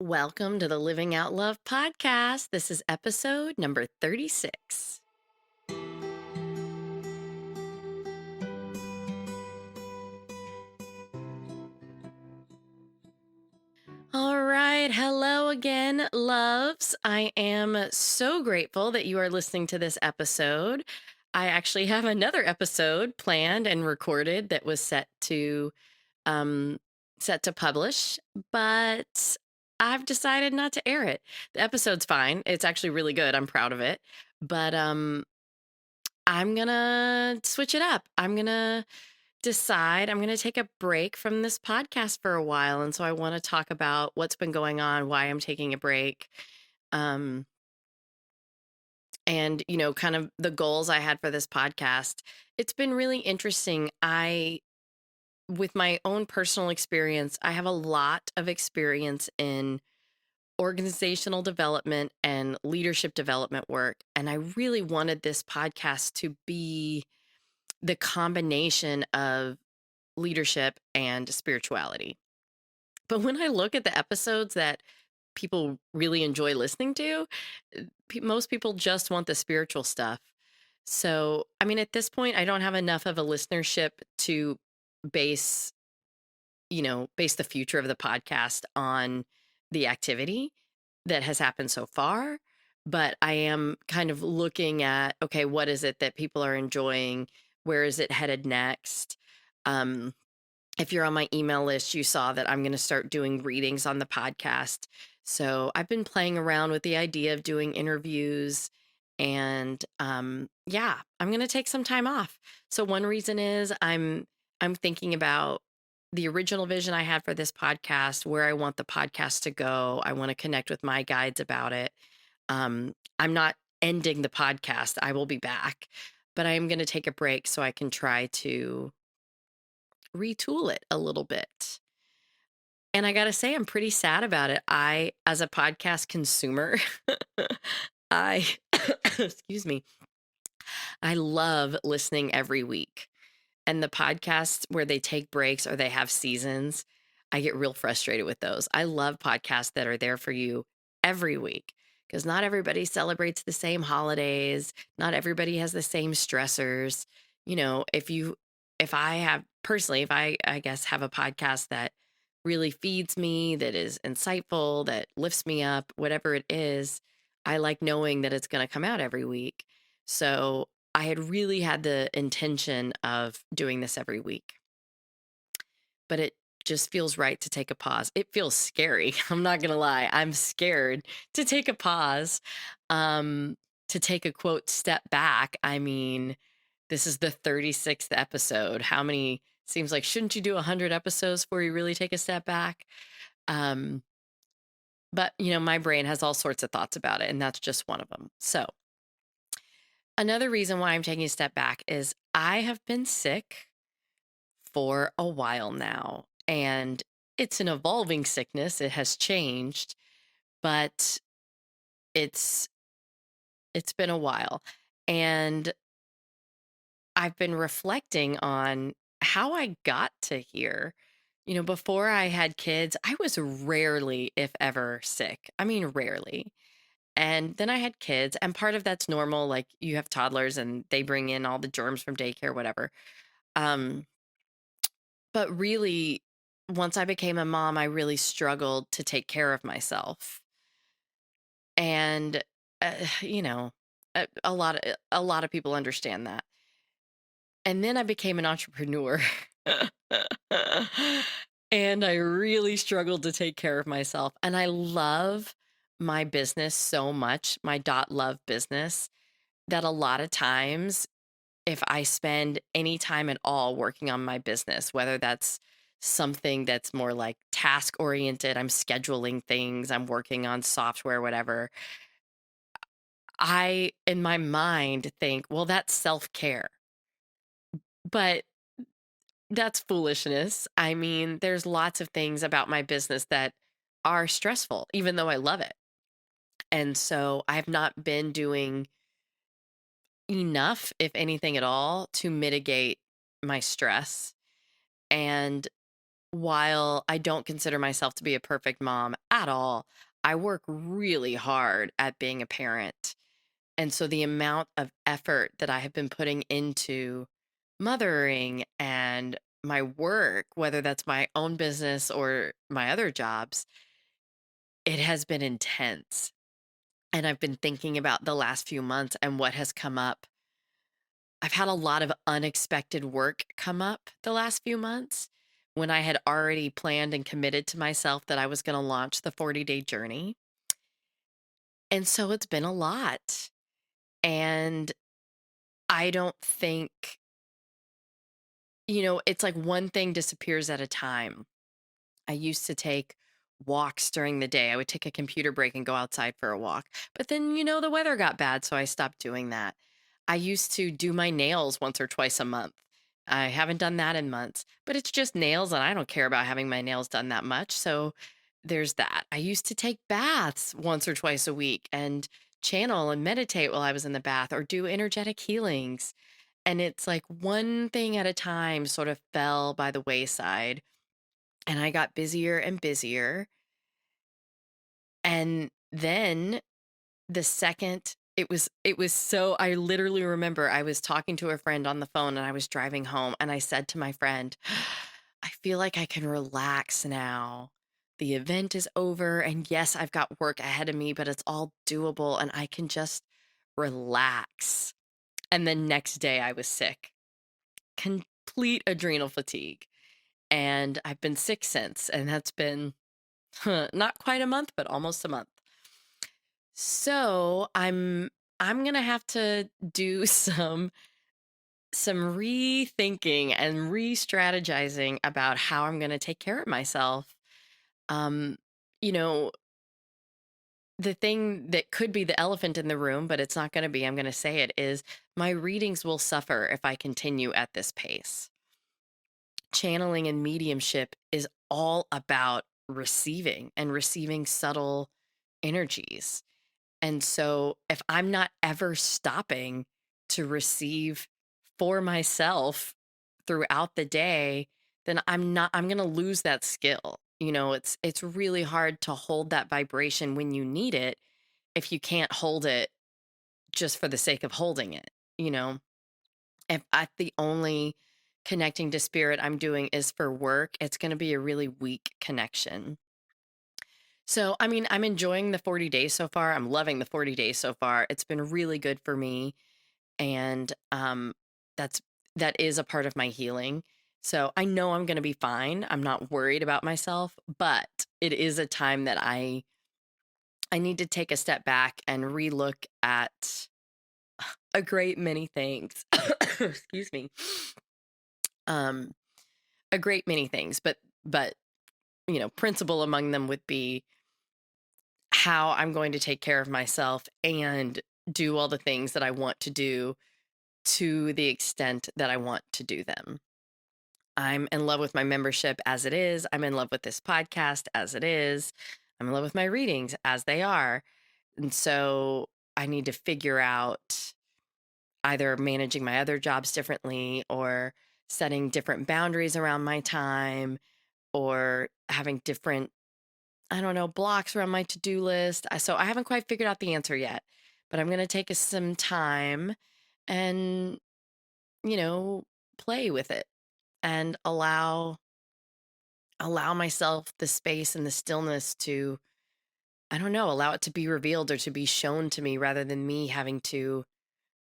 Welcome to the Living Out Love podcast. This is episode number 36. All right. Hello again, loves. I am so grateful that you are listening to this episode. I actually have another episode planned and recorded that was um, set to publish, but I've decided not to air it. The episode's fine. It's actually really good. I'm proud of it. But I'm gonna switch it up. I'm gonna take a break from this podcast for a while. And so I want to talk about what's been going on, why I'm taking a break, um, and, kind of the goals I had for this podcast. It's been really interesting. With my own personal experience, I have a lot of experience in organizational development and leadership development work. And I really wanted this podcast to be the combination of leadership and spirituality. But when I look at the episodes that people really enjoy listening to, most people just want the spiritual stuff. So, I mean, at this point, I don't have enough of a listenership to base, base the future of the podcast on the activity that has happened so far. But I am kind of looking at, okay, what is it that people are enjoying? Where is it headed next? Um, if you're on my email list, you saw that I'm going to start doing readings on the podcast. So I've been playing around with the idea of doing interviews. And yeah, I'm going to take some time off. So one reason is I'm thinking about the original vision I had for this podcast, where I want the podcast to go. I want to connect with my guides about it. I'm not ending the podcast. I will be back, but I am going to take a break so I can try to retool it a little bit. And I got to say, I'm pretty sad about it. As a podcast consumer, I, excuse me, I love listening every week. And the podcasts where they take breaks or they have seasons, I get real frustrated with those. I love podcasts that are there for you every week because not everybody celebrates the same holidays. Not everybody has the same stressors. If I have personally, if I guess have a podcast that really feeds me, that is insightful, that lifts me up, whatever it is, I like knowing that it's going to come out every week. So I had really had the intention of doing this every week, but it just feels right to take a pause. It feels scary. I'm not going to lie. I'm scared to take a pause, to take a quote step back. I mean, this is the 36th episode. How many seems like, shouldn't you do 100 episodes before you really take a step back? Um, but, my brain has all sorts of thoughts about it, and that's just one of them. So, another reason why I'm taking a step back is I have been sick for a while now, and it's an evolving sickness. It has changed, but it's it's been a while. And I've been reflecting on how I got to here. Before I had kids, I was rarely, if ever, sick. I mean, rarely. And then I had kids, and part of that's normal. Like you have toddlers and they bring in all the germs from daycare, whatever. Um, but really, once I became a mom, I really struggled to take care of myself. And, uh, you know, a lot of people understand that. And then I became an entrepreneur. And I really struggled to take care of myself. And I love my business so much, my dot love business, that a lot of times, if I spend any time at all working on my business, whether that's something that's more like task oriented, I'm scheduling things, I'm working on software, whatever, I, in my mind, think, well, that's self care. But that's foolishness. I mean, there's lots of things about my business that are stressful, even though I love it. And so I've not been doing enough, if anything at all, to mitigate my stress. And while I don't consider myself to be a perfect mom at all, I work really hard at being a parent. And so the amount of effort that I have been putting into mothering and my work, whether that's my own business or my other jobs, it has been intense. And I've been thinking about the last few months and what has come up. I've had a lot of unexpected work come up the last few months when I had already planned and committed to myself that I was going to launch the 40-day journey. And so it's been a lot. And I don't think, it's like one thing disappears at a time. I used to take walks during the day. I would take a computer break and go outside for a walk. But then, the weather got bad, so I stopped doing that. I used to do my nails once or twice a month. I haven't done that in months, but it's just nails, and I don't care about having my nails done that much. So there's that. I used to take baths once or twice a week and channel and meditate while I was in the bath or do energetic healings. And it's like one thing at a time sort of fell by the wayside. And I got busier and busier. And then the second it was so I literally remember I was talking to a friend on the phone and I was driving home and I said to my friend, I feel like I can relax now. The event is over and yes, I've got work ahead of me, but it's all doable and I can just relax. And the next day I was sick, complete adrenal fatigue. And I've been sick since, and that's been not quite a month, but almost a month. So I'm gonna have to do some rethinking and re-strategizing about how I'm gonna take care of myself. Um, you know, the thing that could be the elephant in the room, but it's not gonna be, I'm gonna say it, is my readings will suffer if I continue at this pace. Channeling and mediumship is all about receiving and receiving subtle energies. And so if I'm not ever stopping to receive for myself throughout the day, then I'm going to lose that skill. It's really hard to hold that vibration when you need it if you can't hold it just for the sake of holding it, you know. If the only connecting to spirit I'm doing is for work, it's going to be a really weak connection. So, I mean, I'm enjoying the 40 days so far. I'm loving the 40 days so far. It's been really good for me. And that's that is a part of my healing. So I know I'm going to be fine. I'm not worried about myself, but it is a time that I need to take a step back and relook at a great many things. Excuse me. Um a great many things, but principal among them would be how I'm going to take care of myself and do all the things that I want to do to the extent that I want to do them. I'm in love with my membership as it is. I'm in love with this podcast as it is. I'm in love with my readings as they are. And so I need to figure out either managing my other jobs differently or setting different boundaries around my time or having different, I don't know, blocks around my to-do list. So I haven't quite figured out the answer yet, but I'm going to take some time and, you know, play with it and allow myself the space and the stillness to, I don't know, allow it to be revealed or to be shown to me rather than me having to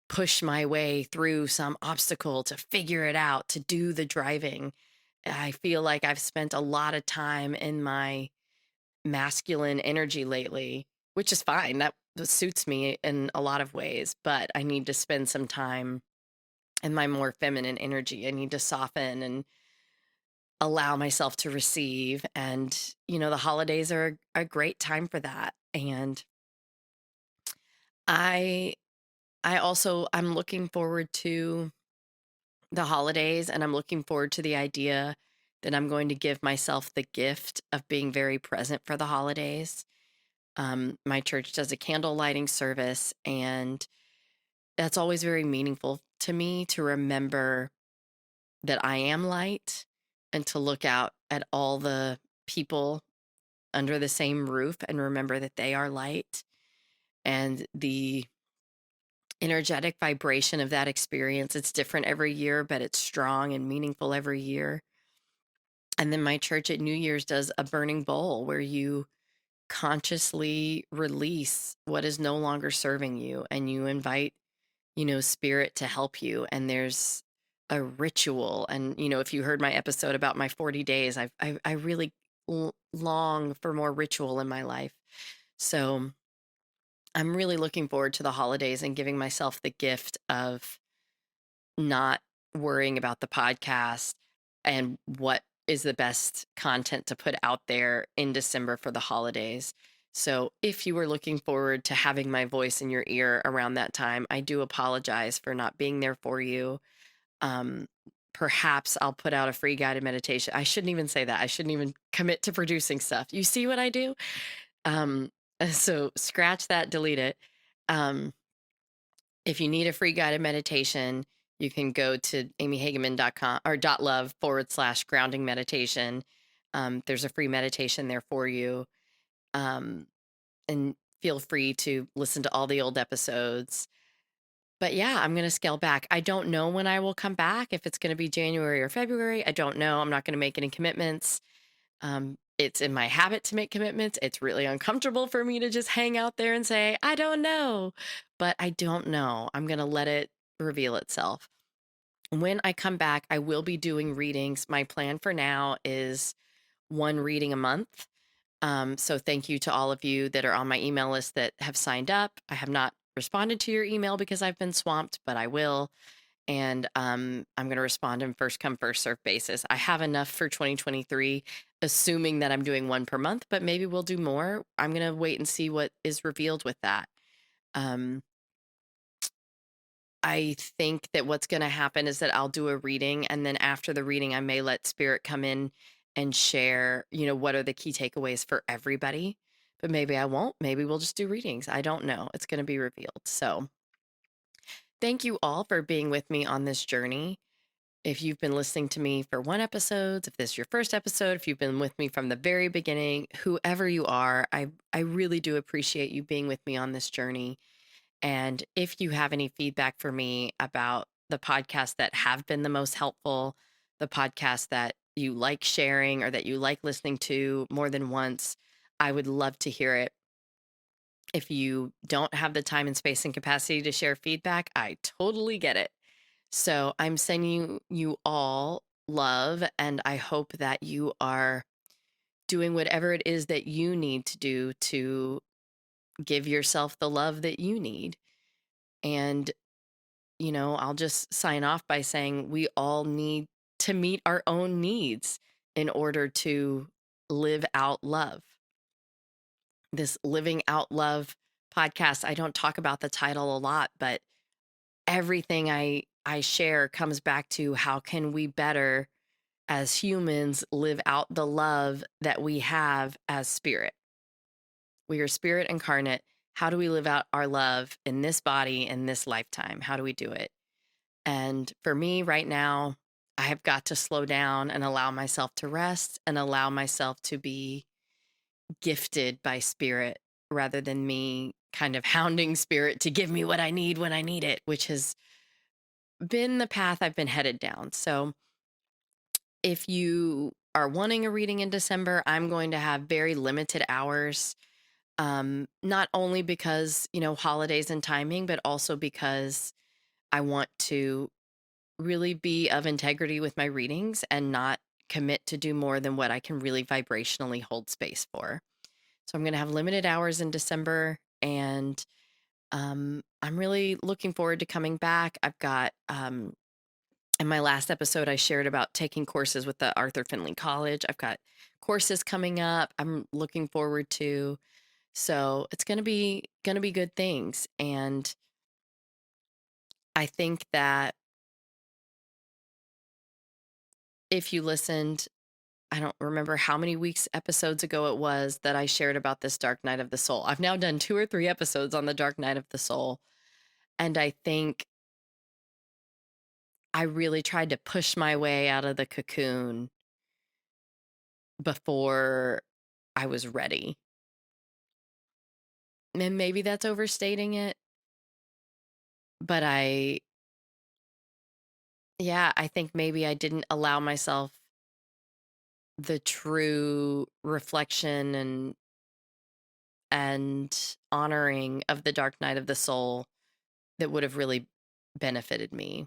push my way through some obstacle to figure it out, to do the driving. I feel like I've spent a lot of time in my masculine energy lately, which is fine. That suits me in a lot of ways, but I need to spend some time in my more feminine energy. I need to soften and allow myself to receive. And, the holidays are a great time for that. And I I'm looking forward to the holidays and I'm looking forward to the idea that I'm going to give myself the gift of being very present for the holidays. My church does a candle lighting service, and that's always very meaningful to me to remember that I am light and to look out at all the people under the same roof and remember that they are light, and the energetic vibration of that experience. It's different every year, but it's strong and meaningful every year. And then my church at New Year's does a burning bowl where you consciously release what is no longer serving you, and you invite, spirit to help you. And there's a ritual. And, if you heard my episode about my 40 days, I really long for more ritual in my life. So I'm really looking forward to the holidays and giving myself the gift of not worrying about the podcast and what is the best content to put out there in December for the holidays. So if you were looking forward to having my voice in your ear around that time, I do apologize for not being there for you. Um, Perhaps I'll put out a free guided meditation. I shouldn't even say that. I shouldn't even commit to producing stuff. You see what I do? Um, so scratch that, delete it. Um, if you need a free guided meditation, you can go to amyhageman.com or .love/grounding meditation. There's a free meditation there for you. And feel free to listen to all the old episodes. But yeah, I'm going to scale back. I don't know when I will come back, if it's going to be January or February. I don't know. I'm not going to make any commitments. It's in my habit to make commitments. It's really uncomfortable for me to just hang out there and say, I don't know, but I don't know. I'm going to let it reveal itself. When I come back, I will be doing readings. My plan for now is one reading a month. So thank you to all of you that are on my email list that have signed up. I have not responded to your email because I've been swamped, but I will. And I'm going to respond in first come, first serve basis. I have enough for 2023, assuming that I'm doing one per month, but maybe we'll do more. I'm going to wait and see what is revealed with that. Um, I think that what's going to happen is that I'll do a reading, and then after the reading, I may let spirit come in and share, what are the key takeaways for everybody. But maybe I won't. Maybe we'll just do readings. I don't know. It's going to be revealed. So thank you all for being with me on this journey. If you've been listening to me for one episode, if this is your first episode, if you've been with me from the very beginning, whoever you are, I really do appreciate you being with me on this journey. And if you have any feedback for me about the podcasts that have been the most helpful, the podcasts that you like sharing or that you like listening to more than once, I would love to hear it. If you don't have the time and space and capacity to share feedback, I totally get it. So I'm sending you all love, and I hope that you are doing whatever it is that you need to do to give yourself the love that you need. And, I'll just sign off by saying we all need to meet our own needs in order to live out love. This Living Out Love podcast, I don't talk about the title a lot, but everything I share comes back to how can we better as humans live out the love that we have as spirit. We are spirit incarnate. How do we live out our love in this body, in this lifetime? How do we do it? And for me right now, I have got to slow down and allow myself to rest and allow myself to be gifted by spirit rather than me kind of hounding spirit to give me what I need when I need it, which has been the path I've been headed down. So if you are wanting a reading in December, I'm going to have very limited hours. Not only because, holidays and timing, but also because I want to really be of integrity with my readings and not commit to do more than what I can really vibrationally hold space for. So I'm going to have limited hours in December, and I'm really looking forward to coming back. I've got, in my last episode, I shared about taking courses with the Arthur Findlay College. I've got courses coming up. I'm looking forward to. So it's gonna be good things. And I think that if you listened, I don't remember how many weeks episodes ago it was that I shared about this dark night of the soul. I've now done 2 or 3 episodes on the dark night of the soul. And I think I really tried to push my way out of the cocoon before I was ready. And maybe that's overstating it, but I think maybe I didn't allow myself the true reflection and honoring of the dark night of the soul that would have really benefited me.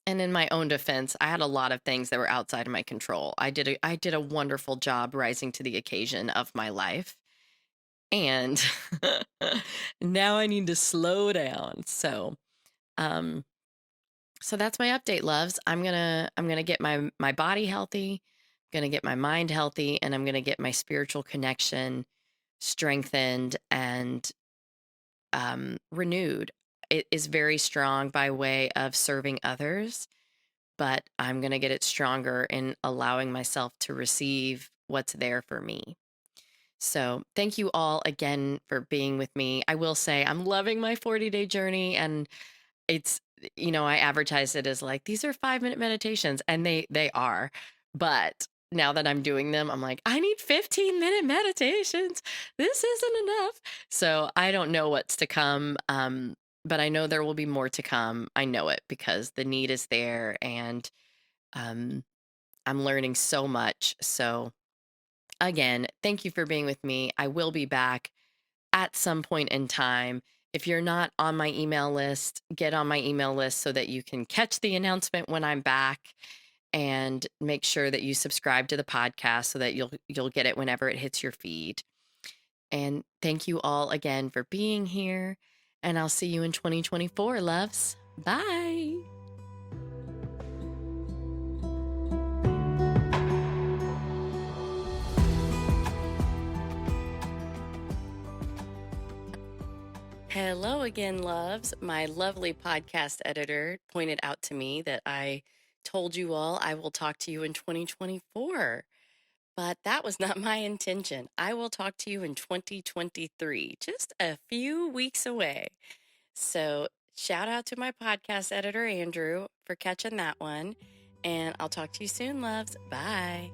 And in my own defense, I had a lot of things that were outside of my control. I did a wonderful job rising to the occasion of my life. And now I need to slow down. Um so that's my update, loves. I'm going to get my body healthy, going to get my mind healthy, and I'm going to get my spiritual connection strengthened and renewed. It is very strong by way of serving others, but I'm going to get it stronger in allowing myself to receive what's there for me. So, thank you all again for being with me. I will say I'm loving my 40-day journey, and it's, I advertise it as like these are 5-minute meditations, and they are. But now that I'm doing them, I'm like, I need 15-minute meditations. This isn't enough. So, I don't know what's to come. But I know there will be more to come. I know it because the need is there, and um, I'm learning so much. So, again, thank you for being with me. I will be back at some point in time. If you're not on my email list, get on my email list so that you can catch the announcement when I'm back, and make sure that you subscribe to the podcast so that you'll get it whenever it hits your feed. And thank you all again for being here, and I'll see you in 2024, loves. Bye. Hello again, loves. My lovely podcast editor pointed out to me that I told you all I will talk to you in 2024, but that was not my intention. I will talk to you in 2023, just a few weeks away. So, shout out to my podcast editor, Andrew, for catching that one. And I'll talk to you soon, loves. Bye.